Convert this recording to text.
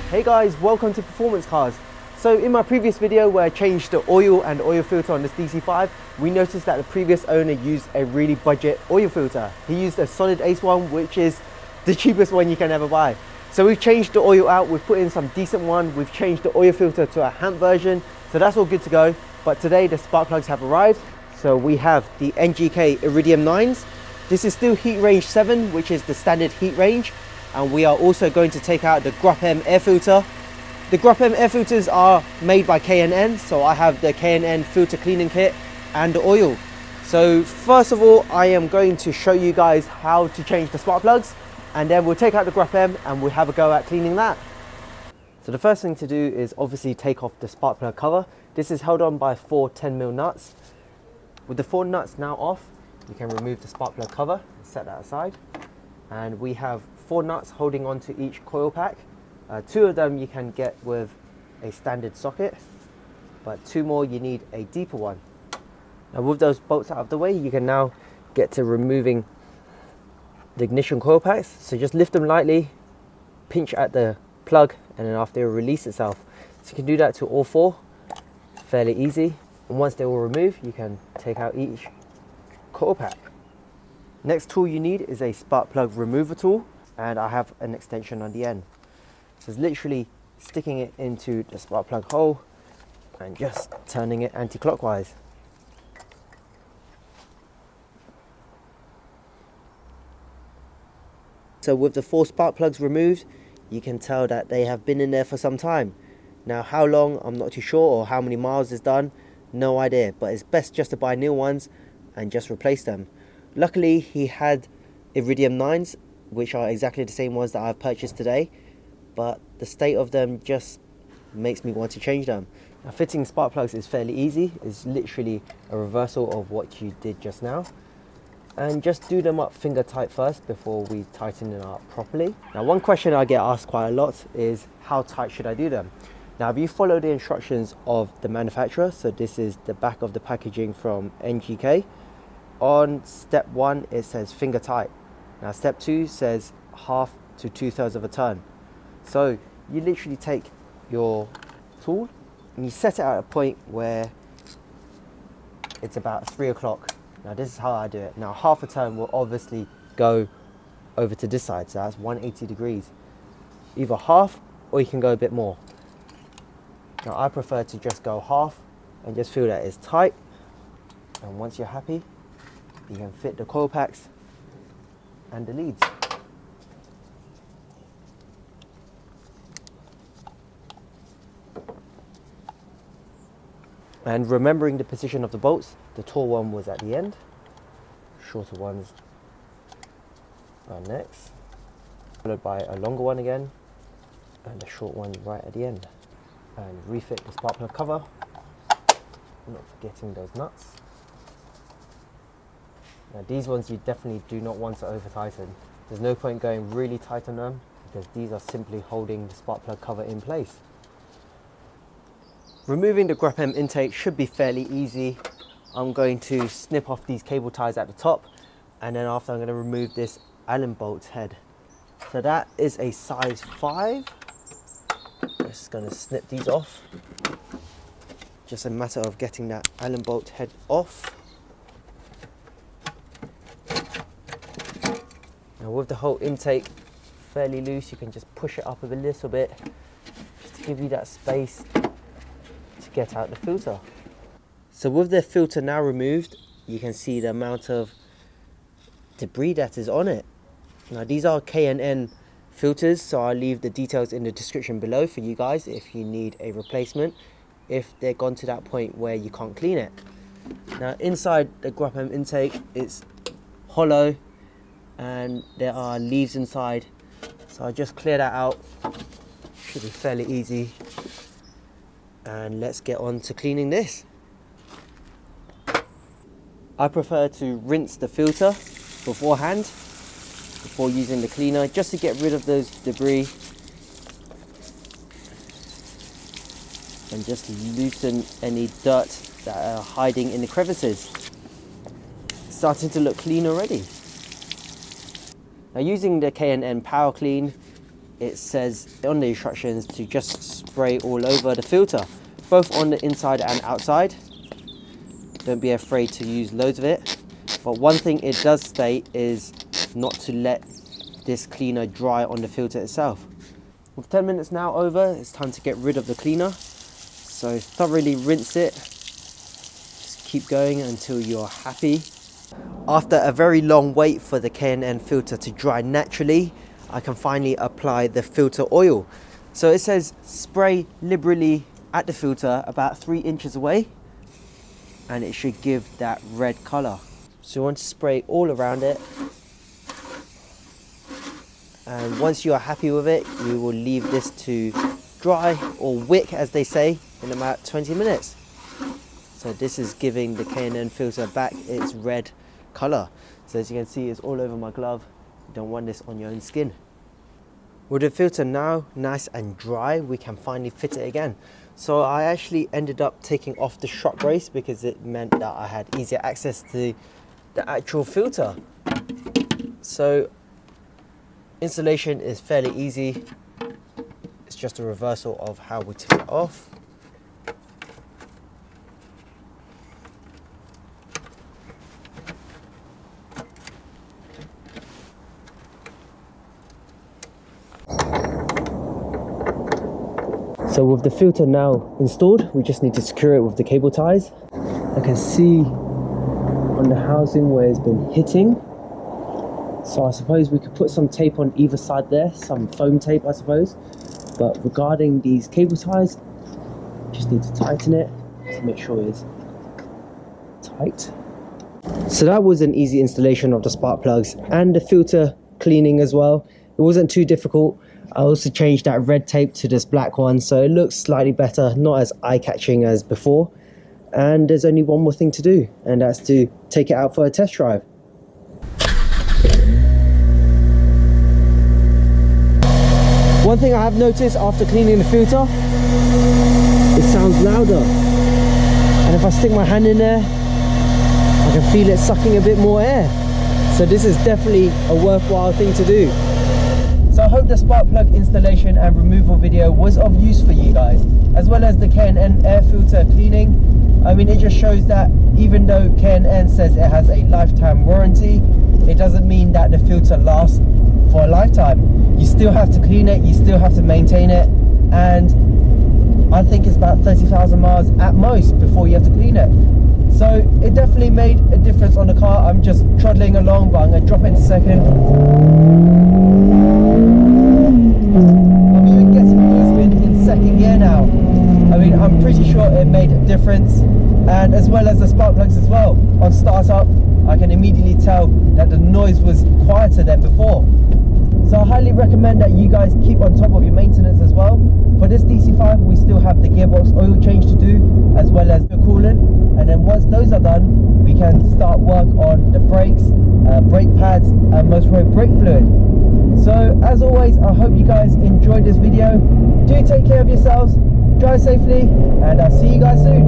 Hey guys, welcome to Performance Cars. So in my previous video where I changed the oil and oil filter on this DC5, we noticed that the previous owner used a really budget oil filter. He used a solid Ace one, which is the cheapest one you can ever buy. So we've changed the oil out, we've put in some decent one, we've changed the oil filter to a HAMP version, so that's all good to go. But today the spark plugs have arrived. So we have the NGK Iridium 9s. This is still heat range 7, which is the standard heat range. And we are also going to take out the Gruppe air filter. The Gruppe air filters are made by K&N, so I have the K&N filter cleaning kit and the oil. So first of all, I am going to show you guys how to change the spark plugs, and then we'll take out the Gruppe and we'll have a go at cleaning that. So the first thing to do is obviously take off the spark plug cover. This is held on by 4 10mm nuts. With the 4 nuts now off, you can remove the spark plug cover and set that aside. And we have 4 nuts holding on to each coil pack. 2 of them you can get with a standard socket, but 2 more you need a deeper one. Now with those bolts out of the way, you can now get to removing the ignition coil packs. So just lift them lightly, pinch at the plug, and then after it will release itself. So you can do that to all 4, fairly easy. And once they all remove, you can take out each coil pack. Next tool you need is a spark plug remover tool, and I have an extension on the end. So it's literally sticking it into the spark plug hole and just turning it anti-clockwise. So with the 4 spark plugs removed, you can tell that they have been in there for some time. Now how long, I'm not too sure, or how many miles is done, no idea, but it's best just to buy new ones and just replace them. Luckily he had Iridium 9s, which are exactly the same ones that I've purchased today, but the state of them just makes me want to change them. Now fitting spark plugs is fairly easy. It's literally a reversal of what you did just now. And just do them up finger tight first before we tighten them up properly. Now one question I get asked quite a lot is how tight should I do them? Now if you follow the instructions of the manufacturer, so this is the back of the packaging from NGK, on step 1 it says finger tight. Now step 2 says 1/2 to 2/3 of a turn. So you literally take your tool and you set it at a point where it's about 3 o'clock. Now this is how I do it. Now 1/2 a turn will obviously go over to this side, so that's 180 degrees. Either 1/2 or you can go a bit more. Now I prefer to just go 1/2 and just feel that it's tight. And once you're happy, you can fit the coil packs and the leads. And remembering the position of the bolts, the tall one was at the end, shorter ones are next, followed by a longer one again, and a short one right at the end. And refit the spark plug cover, not forgetting those nuts. Now these ones you definitely do not want to over tighten. There's no point going really tight on them because these are simply holding the spark plug cover in place. Removing the Gruppe intake should be fairly easy. I'm going to snip off these cable ties at the top, and then after I'm going to remove this Allen bolt head. So that is a size 5. Just going to snip these off. Just a matter of getting that Allen bolt head off. Now with the whole intake fairly loose, you can just push it up a little bit just to give you that space to get out the filter. So with the filter now removed, you can see the amount of debris that is on it. Now these are K&N filters, so I'll leave the details in the description below for you guys if you need a replacement, if they're gone to that point where you can't clean it. Now inside the Gruppe intake, it's hollow and there are leaves inside, so I'll just clear that out. Should be fairly easy. And let's get on to cleaning this. I prefer to rinse the filter beforehand before using the cleaner, just to get rid of those debris and just loosen any dirt that are hiding in the crevices. It's starting to look clean already. Now using the K&N Power Clean, it says on the instructions to just spray all over the filter, both on the inside and outside. Don't be afraid to use loads of it. But one thing it does state is not to let this cleaner dry on the filter itself. With 10 minutes now over, it's time to get rid of the cleaner. So thoroughly rinse it. Just keep going until you're happy. After a very long wait for the K&N filter to dry naturally, I can finally apply the filter oil. So it says spray liberally at the filter about 3 inches away, and it should give that red color. So you want to spray all around it, and once you are happy with it, you will leave this to dry or wick, as they say, in about 20 minutes. So this is giving the K&N filter back its red color. So as you can see, it's all over my glove. You don't want this on your own skin. With the filter now nice and dry, we can finally fit it again. So I actually ended up taking off the shock brace because it meant that I had easier access to the actual filter. So installation is fairly easy. It's just a reversal of how we took it off. So with the filter now installed, we just need to secure it with the cable ties. I can see on the housing where it's been hitting. So I suppose we could put some tape on either side there, some foam tape I suppose. But regarding these cable ties, just need to tighten it to make sure it's tight. So that was an easy installation of the spark plugs and the filter cleaning as well. It wasn't too difficult. I also changed that red tape to this black one, so it looks slightly better, not as eye-catching as before. And there's only one more thing to do, and that's to take it out for a test drive. One thing I have noticed after cleaning the filter, it sounds louder. And if I stick my hand in there, I can feel it sucking a bit more air. So this is definitely a worthwhile thing to do. So I hope the spark plug installation and removal video was of use for you guys, as well as the K&N air filter cleaning. I mean, it just shows that even though K&N says it has a lifetime warranty, it doesn't mean that the filter lasts for a lifetime. You still have to clean it, you still have to maintain it, and I think it's about 30,000 miles at most before you have to clean it. So it definitely made a difference on the car. I'm just trundling along, but I'm going to drop it in a second. I'm even getting movement in second gear now. I mean, I'm pretty sure it made a difference, and as well as the spark plugs as well. On startup, I can immediately tell that the noise was quieter than before. So I highly recommend that you guys keep on top of your maintenance as well. For this DC5, we still have the gearbox oil change to do, as well as the coolant. And then once those are done, we can start work on the brakes, brake pads, and most road brake fluid. So as always, I hope you guys enjoyed this video. Do take care of yourselves, drive safely, and I'll see you guys soon.